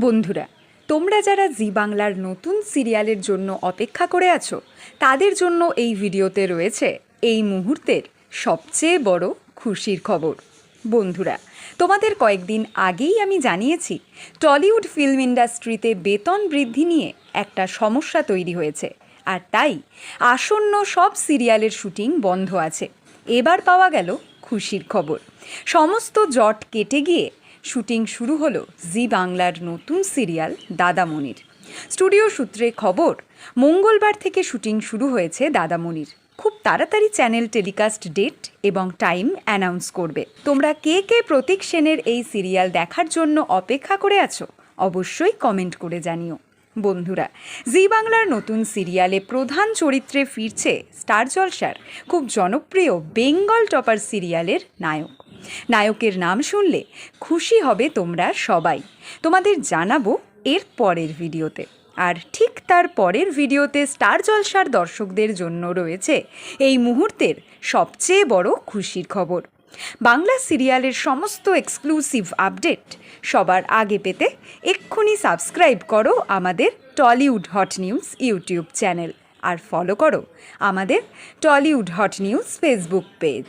বন্ধুরা, তোমরা যারা জি বাংলার নতুন সিরিয়ালের জন্য অপেক্ষা করে আছো, তাদের জন্য এই ভিডিওতে রয়েছে এই মুহূর্তের সবচেয়ে বড় খুশির খবর। বন্ধুরা, তোমাদের কয়েকদিন আগেই আমি জানিয়েছি টলিউড ফিল্ম ইন্ডাস্ট্রিতে বেতন বৃদ্ধি নিয়ে একটা সমস্যা তৈরি হয়েছে, আর তাই আসন্ন সব সিরিয়ালের শুটিং বন্ধ আছে। এবার পাওয়া গেল খুশির খবর। সমস্ত জট কেটে গিয়ে শুটিং শুরু হলো জি বাংলার নতুন সিরিয়াল দাদামণির। স্টুডিও সূত্রে খবর, মঙ্গলবার থেকে শুটিং শুরু হয়েছে দাদামণির। খুব তাড়াতাড়ি চ্যানেল টেলিকাস্ট ডেট এবং টাইম অ্যানাউন্স করবে। তোমরা কে কে প্রতীক সেনের এই সিরিয়াল দেখার জন্য অপেক্ষা করে আছো, অবশ্যই কমেন্ট করে জানিও। বন্ধুরা, জি বাংলার নতুন সিরিয়ালে প্রধান চরিত্রে ফিরছে স্টার জলসার খুব জনপ্রিয় বেঙ্গল টপার সিরিয়ালের নায়কের নাম শুনলে খুশি হবে তোমরা সবাই। তোমাদের জানাবো এর পরের ভিডিওতে। আর ঠিক তার পরের ভিডিওতে স্টার জলসার দর্শকদের জন্য রয়েছে এই মুহূর্তের সবচেয়ে বড় খুশির খবর। বাংলা সিরিয়ালের সমস্ত এক্সক্লুসিভ আপডেট সবার আগে পেতে এক্ষুনি সাবস্ক্রাইব করো আমাদের Tollywood hot news YouTube channel, আর ফলো করো আমাদের Tollywood hot news Facebook page.